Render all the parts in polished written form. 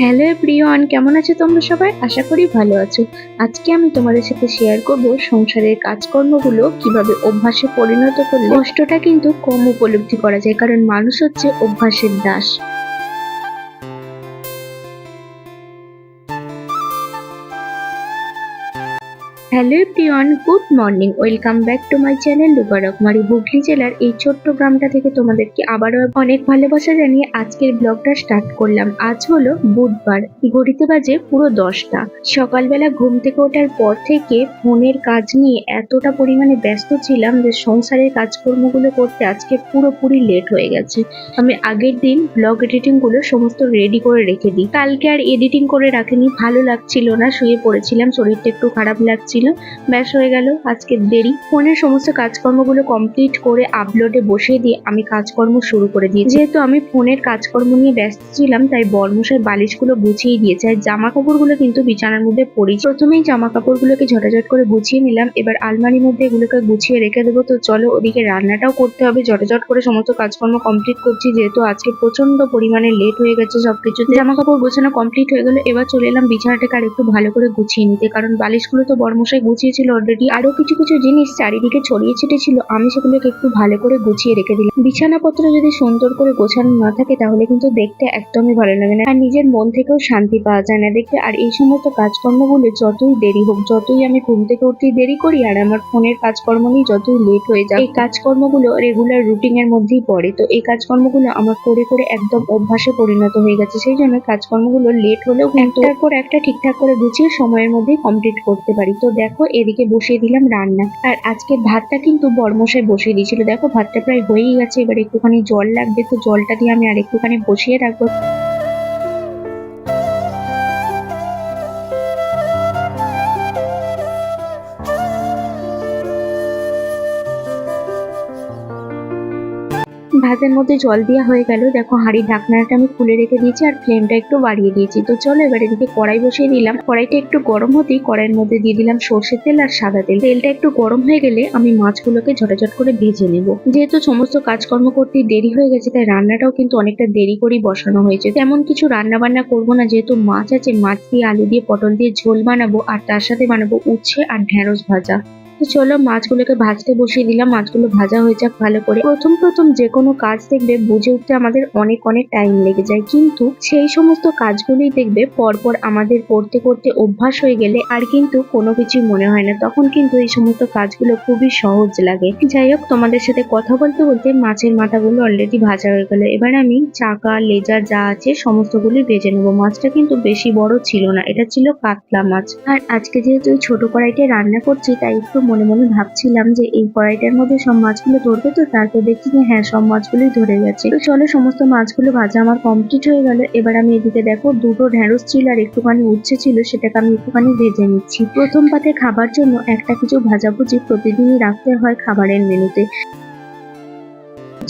Hello everyone, কেমন আছো তোমরা সবাই? আশা করি ভালো আছো। আজকে আমি তোমাদের সাথে শেয়ার করব সংসারের কাজকর্মগুলো কিভাবে অভ্যাসে পরিণত করলে কষ্টটা কিন্তু কম উপলব্ধি করা যায়, কারণ মানুষ হচ্ছে অভ্যাসের দাস। Hello everyone, good morning. Welcome back to my channel Rupa Rokomari. Hooghly জেলার এই ছোট্ট গ্রামটা থেকে তোমাদেরকে আবারও অনেক ভালোবাসা জানিয়ে আজকের ব্লগটা স্টার্ট করলাম। আজ হলো বুধবার, ঘড়িতে বাজে পুরো 10টা। সকালবেলা ঘুম থেকে ওঠার পর থেকে ফোনের কাজ নিয়ে এতটা পরিমাণে ব্যস্ত ছিলাম যে সংসারের কাজকর্মগুলো করতে আজকে পুরোপুরি লেট হয়ে গেছে। আমি আগের দিন ব্লগ এডিটিং গুলো সমস্ত রেডি করে রেখে দিই, কালকে আর এডিটিং করে রাখিনি, ভালো লাগছিল না, শুয়ে পড়েছিলাম, শরীরটা একটু খারাপ লাগছিল, ব্যাস হয়ে গেল আজকের দেরি। ফোনের সমস্ত কাজকর্মগুলো কমপ্লিট করে আপলোডে বসিয়ে দিয়ে আমি কাজকর্ম শুরু করে দিয়েছি। যেহেতু আমি ফোনের কাজকর্ম নিয়ে ব্যস্ত ছিলাম তাই বর্মশাই বালিশগুলো গুছিয়ে দিয়েছে, আর জামা কাপড়গুলো কিন্তু বিছানার মধ্যে পড়ি। প্রথমেই জামা কাপড়গুলোকে ঝটাঝট করে গুছিয়ে নিলাম, এবার আলমারির মধ্যে এগুলোকে গুছিয়ে রেখে দেবো। তো চলো ওদিকে রান্নাটাও করতে হবে, ঝটাঝট করে সমস্ত কাজকর্ম কমপ্লিট করছি, যেহেতু আজকে প্রচন্ড পরিমাণে লেট হয়ে গেছে সবকিছুতে। জামা কাপড় গোছানো কমপ্লিট হয়ে গেল, এবার চলে এলাম বিছানাটাকে আর একটু ভালো করে গুছিয়ে নিতে, কারণ বালিশগুলো তো বর্মশাই গুছিয়েছিল অলরেডি। আরো কিছু কিছু জিনিস চারিদিকে ছড়িয়ে ছিটে ছিল, আমি সেগুলোকে একটু ভালো করে গুছিয়ে রেখে দিলাম। বিছানাপত্র যদি সুন্দর করে গোছানো না থাকে তাহলে কিন্তু দেখতে একদমই ভালো লাগে না, আর নিজের মন থেকেও শান্তি পাওয়া যায় না দেখতে। আর এই সমস্ত কাজকর্মগুলো যতই দেরি হোক, যতই আমি ঘুম থেকে উঠতেই দেরি করি আর আমার ফোনের কাজকর্ম নিয়ে যতই লেট হয়ে যায়, এই কাজকর্মগুলো রেগুলার রুটিন এর মধ্যেই পড়ে। তো এই কাজকর্মগুলো আমার করে করে একদম অভ্যাসে পরিণত হয়ে গেছে, সেই জন্য কাজকর্মগুলো লেট হলেও কিন্তু একটার পর একটা ঠিকঠাক করে গুছিয়ে সময়ের মধ্যেই কমপ্লিট করতে পারি। তো দেখো এদিকে বসিয়ে দিলাম রান্না, আর আজকে ভাতটা কিন্তু বর্মশাই বসিয়ে দিয়েছিল। দেখো ভাতটা প্রায় হয়েই গেছে, এবার একটুখানি জল লাগবে, তো জলটা দিয়ে আমি আর একটুখানি বসিয়ে রাখবো। ভাতের মধ্যে জল দেওয়া হয়ে গেল, দেখো হাঁড়ির ঢাকনাটা আমি খুলে রেখে দিয়েছি আর ফ্লেমটা একটু বাড়িয়ে দিয়েছি। তো চলো এবার এদিকে কড়াই বসিয়ে দিলাম, কড়াইটা একটু গরম হতেই কড়াইয়ের মধ্যে দিয়ে দিলাম সর্ষের তেল আর সাদা তেল। তেলটা একটু গরম হয়ে গেলে আমি মাছগুলোকে ঝটাঝট করে ভেজে নেব। যেহেতু সমস্ত কাজকর্ম করতে দেরি হয়ে গেছে তাই রান্নাটাও কিন্তু অনেকটা দেরি করেই বসানো হয়েছে। তেমন কিছু রান্না বান্না করবো না, যেহেতু মাছ আছে, মাছ দিয়ে আলু দিয়ে পটল দিয়ে ঝোল বানাবো, আর তার সাথে বানাবো উচ্ছে আর ঢেঁড়স ভাজা। তো চলো মাছগুলোকে ভাজতে বসিয়ে দিলাম, মাছগুলো ভাজা হয়ে যাক ভালো করে। প্রথম প্রথম যে কোনো কাজ দেখবে বুঝে উঠতে আমাদের অনেক অনেক টাইম লেগে যায়, কিন্তু সেই সমস্ত কাজগুলোই দেখবে পরপর আমাদের করতে করতে অভ্যাস হয়ে গেলে আর কিন্তু কোনো কিছুই মনে হয় না, তখন কিন্তু এই সমস্ত কাজগুলো খুবই সহজ লাগে। যাই হোক, তোমাদের সাথে কথা বলতে বলতে মাছের মাথাগুলো অলরেডি ভাজা হয়ে গেল, এবার আমি চাকা লেজা যা আছে সমস্তগুলি ভেজে নেবো। মাছটা কিন্তু বেশি বড় ছিল না, এটা ছিল কাতলা মাছ। আর আজকে যেহেতু ছোট কড়াইতে রান্না করছি তাই একটু মনে মনে ভাবছিলাম যে এই কড়াইটার মধ্যে সব মাছগুলো ধরবে, তো তারপর দেখছি যে হ্যাঁ, সব মাছগুলোই ধরে গেছে। তো চলো সমস্ত মাছগুলো ভাজা আমার কমপ্লিট হয়ে গেল। এবার আমি এদিকে দেখো দুটো ঢেঁড়স ছিল আর একটুখানি উচ্ছে ছিল, সেটাকে আমি একটুখানি ভেজে নিচ্ছি। প্রথম পাতে খাবার জন্য একটা কিছু ভাজাভুজি প্রতিদিনই রাখতে হয় খাবারের মেনুতে।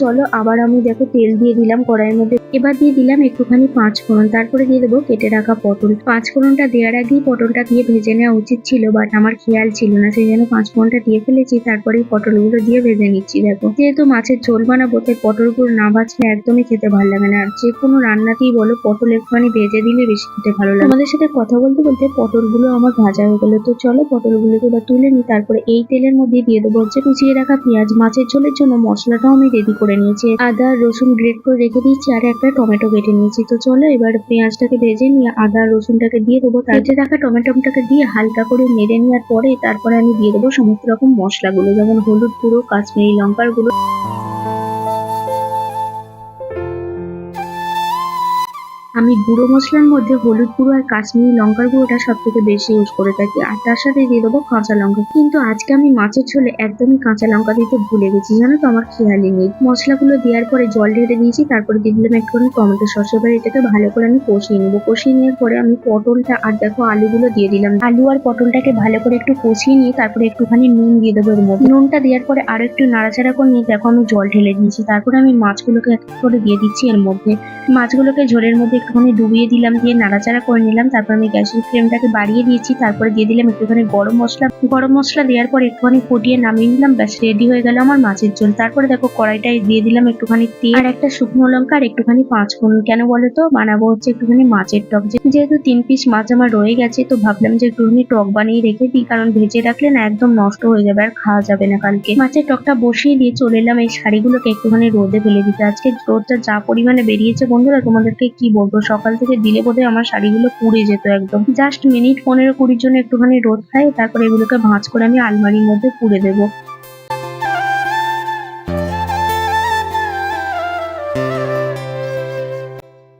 চলো আবার আমি দেখো তেল দিয়ে দিলাম কড়াইয়ের মধ্যে, এবার দিয়ে দিলাম একটুখানি পাঁচ ফোড়ন, তারপরে দিয়ে দেবো কেটে রাখা পটল। পাঁচ ফোড়নটা দেওয়ার আগেই পটলটা দিয়ে ভেজে নেওয়া উচিত ছিল, বাট আমার খেয়াল ছিল না, সেই জন্য পাঁচ ফোড়নটা দিয়ে ফেলেছি, তারপরে পটলগুলো দিয়ে ভেজে নিচ্ছি। দেখো যেহেতু মাছের ঝোল বানাবো তাই পটলগুলো না ভাজলে একদমই খেতে ভালো লাগে না, আর যে কোনো রান্নাতেই বলো পটল একটুখানি ভেজে দিলে বেশি খেতে ভালো লাগে। আমাদের সাথে কথা বলতে বলতে পটলগুলো আমার ভাজা হয়ে গেলো, তো চলো পটলগুলোকে এবার তুলে নিই। তারপরে এই তেলের মধ্যে দিয়ে দেবো হচ্ছে কুচিয়ে রাখা পেঁয়াজ। মাছের ঝোলের জন্য মশলাটাও আমি রেডি করে নিয়েছি, আদা রসুন গ্রেট করে রেখে দিয়েছি আর একটা টমেটো কেটে নিয়েছি। তো চলো এবার পেঁয়াজটাকে ভেজে নিয়ে আদা রসুনটাকে দিয়ে দেবো, কেটে রাখা টমেটোটাকে দিয়ে হালকা করে নেড়ে নেওয়ার পরে তারপরে আমি দিয়ে দেবো সমস্ত রকম মশলাগুলো, যেমন হলুদ গুঁড়ো, কাশ্মীরি লঙ্কার গুঁড়ো। আমি গুঁড়ো মশলার মধ্যে হলুদ গুঁড়ো আর কাশ্মীরি লঙ্কার গুঁড়োটা সব থেকে বেশি ইউজ করে থাকি, আর তার সাথে দিয়ে দেবো কাঁচা লঙ্কা। কিন্তু আজকে আমি মাছের ঝোলে একদমই কাঁচা লঙ্কা দিতে ভুলে গেছি, জানো তো, আমার খেয়ালই নেই। মশলাগুলো দেওয়ার পরে জল ঢেলে দিয়েছি, তারপরে দিয়ে দিলাম একটুখানি টমেটো সস। এবার এটাকে ভালো করে আমি কষিয়ে নেবো। কষিয়ে নেওয়ার পরে আমি পটলটা আর দেখো আলুগুলো দিয়ে দিলাম। আলু আর পটলটাকে ভালো করে একটু কষিয়ে নিয়ে তারপরে একটুখানি নুন দিয়ে দেবো এর মধ্যে। নুনটা দেওয়ার পরে আরো একটু নাড়াচাড়া করে নিয়ে দেখো আমি জল ঢেলে দিয়েছি, তারপরে আমি মাছগুলোকে এক করে দিয়ে দিচ্ছি এর মধ্যে। মাছগুলোকে ঝোলের মধ্যে একটু একটুখানি ডুবিয়ে দিলাম, দিয়ে নাড়াচাড়া করে নিলাম। তারপর আমি গ্যাসের ফ্লেমটাকে বাড়িয়ে দিয়েছি, তারপরে দিয়ে দিলাম একটুখানি গরম মশলা দেওয়ার পর একটুখানি ফুটিয়ে নামিয়ে নিলাম। ব্যাস রেডি হয়ে গেল আমার মাছের ঝোল। তারপরে দেখো কড়াইটায় দিয়ে দিলাম একটুখানি তেল আর একটা শুকনো লঙ্কা আর একটুখানি 5 ফোড়ন। কেন বলো তো, বানাবো হচ্ছে একটুখানি মাছের টক। যেহেতু 3 পিস মাছ আমার রয়ে গেছে, তো ভাবলাম যে একটুখানি টক বানিয়ে রেখে দিই, কারণ ভেজে রাখলে না একদম নষ্ট হয়ে যাবে আর খাওয়া যাবে না কালকে। মাছের টকটা বসিয়ে দিয়ে চলে এলাম এই শাড়িগুলোকে একটুখানি রোদে ফেলে দিতে। আজকে রোদটা যা পরিমাণে বেরিয়েছে বন্ধুরা, তোমাদেরকে কি বলবো, সকাল থেকে দিলে বোধহয় আমার শাড়িগুলো পুড়ে যেত একদম। জাস্ট মিনিট 15-20 জন্য একটুখানি রোদ খাই, তারপরে এগুলোকে ভাঁজ করে আমি আলমারির মধ্যে পুড়ে দেবো।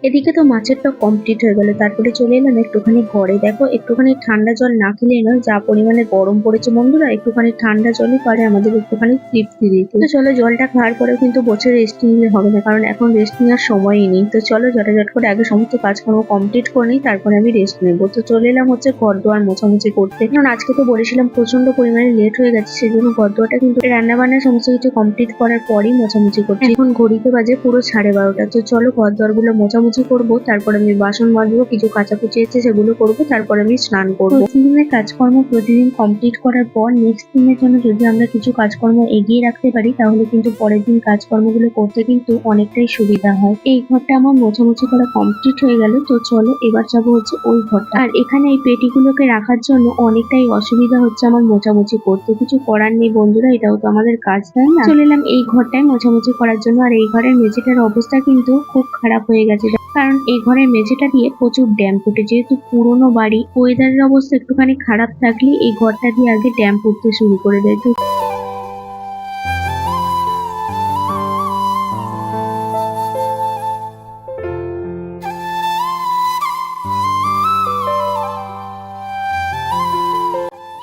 এদিকে তো মাছের টক কমপ্লিট হয়ে গেল। তারপরে চলে এলাম একটুখানি ঘরে। দেখো একটুখানি ঠান্ডা জল না খেলে নয়, যা পরিমাণে গরম পড়েছে বন্ধুরা, একটুখানি ঠান্ডা জলই পারে আমাদের একটুখানি তৃপ্তি দিতে। তো চলো, জলটা খাওয়ার পরেও কিন্তু বসে রেস্ট নিলে হবে না, কারণ এখন রেস্ট নেওয়ার সময়ই নেই। তো চলো ঝটাঝট করে আগে সমস্ত কাজকর্ম কমপ্লিট করে নিই, তারপরে আমি রেস্ট নেবো। তো চলে এলাম হচ্ছে ঘর দোয়ার মোছামুছি করতে, কারণ আজকে তো বলেছিলাম প্রচন্ড পরিমাণে লেট হয়ে গেছে, সেজন্য ঘর দোয়াটা কিন্তু রান্না বান্না সমস্ত কিছু কমপ্লিট করার পরই মোছামুছি করছি। এখন ঘড়িতে বাজে পুরো 12:30। তো চলো ঘর দোয়ার গুলো মোছামুছি করবো, তারপর আমি বাসন মাজবো, কিছু কাচাকুচি আছে সেগুলো করবো, তারপর আমি স্নান করবো। প্রতিদিনের কাজকর্ম প্রতিদিন কমপ্লিট করার পর নেক্সট দিনের জন্য যদি আমরা কিছু কাজকর্ম এগিয়ে রাখতে পারি, তাহলে কিন্তু পরের দিন কাজকর্মগুলো করতে কিন্তু অনেকটাই সুবিধা হয়। এই ঘরটা আমার মোছামুছি করা কমপ্লিট হয়ে গেল। তো চলো এবার যাবো হচ্ছে ওই ঘরটা। আর এখানে এই পেটিগুলোকে রাখার জন্য অনেকটাই অসুবিধা হচ্ছে আমার মোছামুছি করতে, কিছু করার নেই বন্ধুরা, এটাও তো আমাদের কাজ, তাই না? চলে এলাম এই ঘরটায় মোছামুছি করার জন্য। আর এই ঘরের মেঝেটার অবস্থা কিন্তু খুব খারাপ হয়ে গেছে, কারণ এই ঘরের মেঝেটা দিয়ে প্রচুর ড্যাম ফুটে। যেহেতু পুরোনো বাড়ি, ওয়েদারের অবস্থা একটুখানি খারাপ থাকলে এই ঘরটা দিয়ে আগে ড্যাম ফুটতে শুরু করে দেয়। তো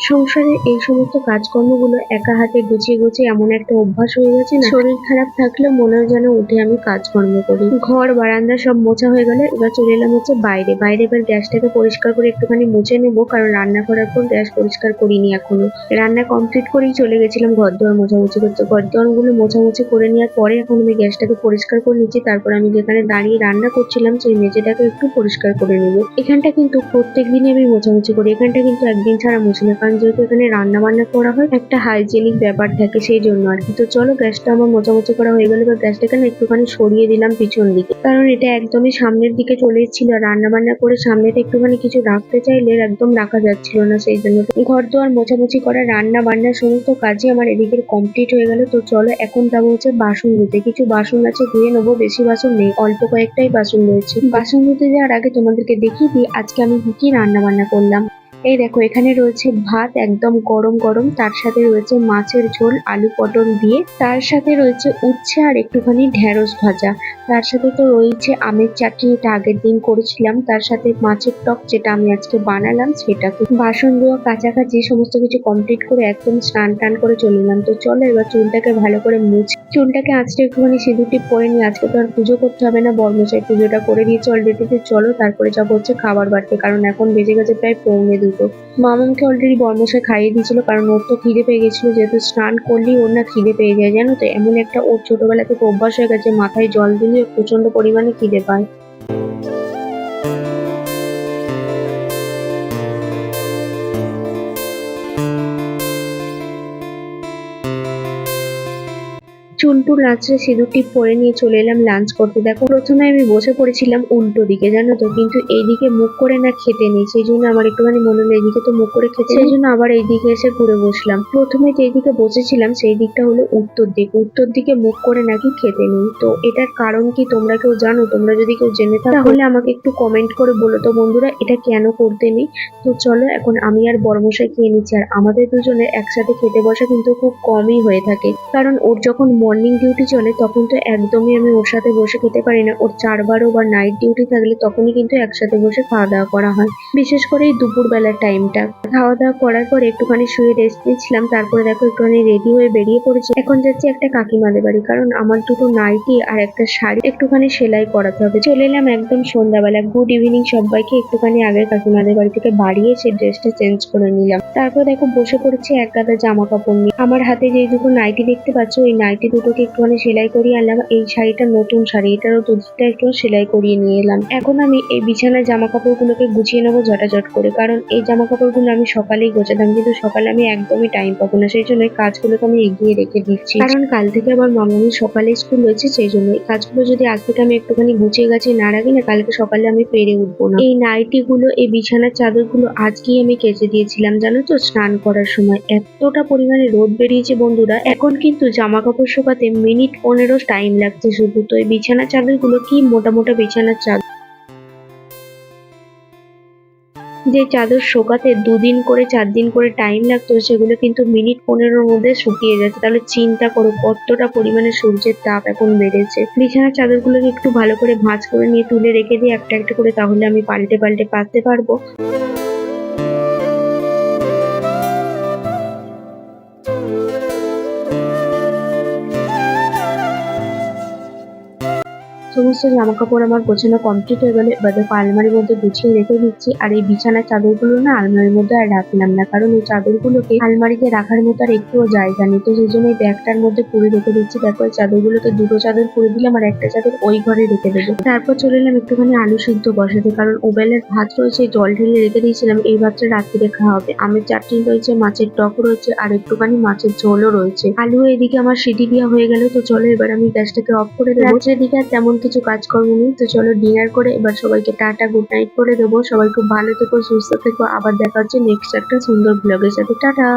সংসারের এই সমস্ত কাজকর্মগুলো একা হাতে গুছিয়ে গুছিয়ে এমন একটা অভ্যাস হয়ে গেছে না, শরীর খারাপ থাকলেও মনে হয় যেন উঠে আমি কাজকর্ম করি। ঘর বারান্দা সব মোছা হয়ে গেলে এবার চলে এলাম হচ্ছে বাইরে। এবার গ্যাসটাকে পরিষ্কার করে একটুখানি মুছে নেবো, কারণ রান্না করার পর গ্যাস পরিষ্কার করিনি এখনো। রান্না কমপ্লিট করেই চলে গেছিলাম ঘর দুয়ার মোছামুছি করতে। ঘর দুয়ার গুলো মোছামুছি করে নেওয়ার পরে এখন আমি গ্যাসটাকে পরিষ্কার করে নিচ্ছি। তারপর আমি যেখানে দাঁড়িয়ে রান্না করছিলাম সেই মেঝেটাকে একটু পরিষ্কার করে নেবো। এখানটা কিন্তু প্রত্যেক দিনই আমি মোছামুছি করি, এখানটা কিন্তু একদিন ছাড়া মুছি না, কারণ যেহেতু এখানে রান্না বান্না করা হয়, একটা হাইজেনিক ব্যাপার থাকে, সেই জন্য আর কি। তো চলো গ্যাসটা আমার মোছামুছি করা হয়ে গেল। এবার গ্যাসটাকে না একটুখানি সরিয়ে দিলাম পিছন দিকে, কারণ এটা একদমই সামনের দিকে চলে এসেছিল। রান্না বান্না করে সামনেটা একটুখানি কিছু রাখতে চাইলে একদম রাখা যাচ্ছিল না, সেই জন্য। ঘর দোয়ার মোছামুছি করা, রান্না বান্নার সমস্ত কাজই আমার এদিকে কমপ্লিট হয়ে গেল। তো চলো এখন যাবো হচ্ছে বাসন ধুতে। কিছু বাসন আছে ধুয়ে নেবো, বেশি বাসন নেই, অল্প কয়েকটাই বাসন রয়েছে। বাসন ধুতে যাওয়ার আগে তোমাদেরকে দেখিয়ে দিই আজকে আমি কি রান্না বান্না করলাম। এই দেখো, এখানে রয়েছে ভাত একদম গরম গরম, তার সাথে রয়েছে মাছের ঝোল আলু পটল দিয়ে, তার সাথে রয়েছে উচ্ছে আর একটুখানি ঢেঁড়স ভাজা, তার সাথে তো রয়েছে আমের চাটনি, এটা আগের দিন করেছিলাম, তার সাথে মাছের টক যেটা আমি আজকে বানালাম সেটা। তো বাসন ধোয়া কাছাকাছি সমস্ত কিছু কমপ্লিট করে একদম স্নান টান করে চলে এলাম। তো চলো এবার চুলটাকে ভালো করে মুছি, চুলটাকে আজকে একটুখানি সিঁদুর টিপ পরে নিই। আজকে তো আর পুজো করতে হবে না, বর্মশাই পুজোটা করে দিয়েছে অলরেডি। চলো তারপরে যাবো হচ্ছে খাবার বাড়তে, কারণ এখন বেজে গেছে প্রায় 1:45। মামামকে অলরেডি বর্মশাই খাইয়ে দিয়েছিল, কারণ ওর তো খিদে পেয়ে গেছিল। যেহেতু স্নান করলেই ওর না খিদে পেয়ে যায়, জানো তো, এমন একটা ওর ছোটবেলা থেকে অভ্যাস হয়ে গেছে, মাথায় জল দিলে প্রচন্ড পরিমাণে খিদে পায়। চুল টুল আঁচড়ে সিঁদুর টিপ পরে নিয়ে চলে এলাম লাঞ্চ করতে। দেখো প্রথমে আমি বসে পড়েছিলাম উল্টো দিকে, জানো তো, কিন্তু এইদিকে মুখ করে না খেতে নেই, সেই জন্য আমার একটুখানি মনে হলো এইদিকে তো মুখ করে খেতে, সেই জন্য আবার এইদিকে এসে ঘুরে বসলাম। প্রথমে যেই দিকে বসেছিলাম সেই দিকটা হলো উত্তর দিক, উত্তর দিকে মুখ করে নাকি খেতে নেই। তো এটার কারণ কি তোমরা কেউ জানো? তোমরা যদি কেউ জেনে থাকো তাহলে আমাকে একটু কমেন্ট করে বলো তো বন্ধুরা, এটা কেন করতে নেই। তো চলো এখন আমি আর বড়মশাই খেয়ে নিচ্ছি। আর আমাদের দুজনের একসাথে খেতে বসা কিন্তু খুব কমই হয়ে থাকে, কারণ ওর যখন মর্নিং ডিউটি চলে তখন তো একদমই আমি ওর সাথে বসে খেতে পারি না। ওর 4 বা নাইট ডিউটি থাকলে তখনই কিন্তু একসাথে বসে খাওয়া দাওয়া করা হয়, বিশেষ করে এই দুপুর বেলার টাইমটা। খাওয়া দাওয়া করার পর একটুখানি শুয়ে রেস্ট নিচ্ছিলাম। তারপরে দেখো একটুখানি রেডি হয়ে বেরিয়ে পড়েছি। এখন যাচ্ছি একটা কাকিমাদের বাড়ি, কারণ আমার দুটো নাইটি আর একটা শাড়ি একটুখানি সেলাই করাতে হবে। চলে এলাম একদম সন্ধ্যাবেলা। গুড ইভিনিং সবাইকে। একটুখানি আগে কাকিমাদের বাড়ি থেকে বাড়ি এসে ড্রেসটা চেঞ্জ করে নিলাম। তারপর দেখো বসে পড়েছি এক গাদা জামা কাপড় নিয়ে। আমার হাতে যে দুটো নাইটি দেখতে পাচ্ছ, ওই নাইটি দুটোকে একটুখানি সেলাই করিয়ে আনলাম। এই শাড়িটা নতুন শাড়ি, এটারও দুদিকটা একটু সেলাই করিয়ে নিয়ে এলাম। এখন আমি এই বিছানার জামা কাপড়গুলোকে গুছিয়ে নেবো ঝটাঝট করে, কারণ এই জামা কাপড়গুলো আমি সকালেই গোছাতাম, কিন্তু সকালে আমি একদমই টাইম পাবো না, সেই জন্য এই কাজগুলোকে আমি এগিয়ে রেখে দিচ্ছি। কারণ কাল থেকে আবার মামামির সকালে স্কুল রয়েছে, সেই জন্য এই কাজগুলো যদি আজ থেকে আমি একটুখানি গুছিয়ে গাছিয়ে না রাখি না, কালকে সকালে আমি পেরে উঠবো না। এই নাইটি গুলো, এই বিছানার চাদরগুলো আজকেই আমি কেচে দিয়েছিলাম, জানো তো, স্নান করার সময়। এতটা পরিমাণে রোদ বেরিয়েছে বন্ধুরা, এখন কিন্তু জামা কাপড় শুকাতে মিনিট 15 টাইম লাগছে শুধু। তো এই বিছানার চাদরগুলো কি মোটা মোটা বিছানার চাদর, যে চাদর শোকাতে 2 দিন করে 4 দিন করে টাইম লাগতো, সেগুলো কিন্তু মিনিট 15-র মধ্যে শুকিয়ে যাচ্ছে। তাহলে চিন্তা করো কতটা পরিমাণে সূর্যের তাপ এখন বেড়েছে। বিছানার চাদরগুলোকে একটু ভালো করে ভাঁজ করে নিয়ে তুলে রেখে দিই একটা একটা করে, তাহলে আমি পাল্টে পাল্টে পাততে পারবো। সমস্ত জামা কাপড় আমার গোছানো কমপ্লিট হয়ে গেলে এবার দেখো আলমারির মধ্যে গুছিয়ে রেখে দিচ্ছি। আর এই বিছানার চাদরগুলো না আলমারির মধ্যে আর রাখলাম না, কারণ এই চাদরগুলোকে আলমারিতে রাখার মতো আর একটুও জায়গা নেই। তো সেই জন্য এই ব্যাগটার মধ্যে পুরে রেখে দিচ্ছি। দেখো এই চাদরগুলোকে দুটো চাদর পুরে দিলাম আর একটা চাদর ওই ঘরে রেখে দেবো। তারপর চলে এলাম একটুখানি আলু সিদ্ধ বসাতে, কারণ ওবেলার ভাত রয়েছে, জল ঢেলে রেখে দিয়েছিলাম, এই ভাতটা রাত্রিরে খাওয়া হবে। আমের চাটনি রয়েছে, মাছের টক রয়েছে, আর একটুখানি মাছের ঝোলও রয়েছে। আলু এদিকে আমার সিটি দেওয়া হয়ে গেল। তো চলো এবার আমি গ্যাসটাকে অফ করে দেবো। রাত্রের দিকে আর তেমন কিছু কাজকর্ম নেই, তো চলো ডিনার করে এবার সবাইকে টাটা গুড নাইট করে দেবো। সবাই খুব ভালো থেকো, সুস্থ থেকো, আবার দেখা হচ্ছে নেক্সট একটা সুন্দর ব্লগের সাথে। টাটা।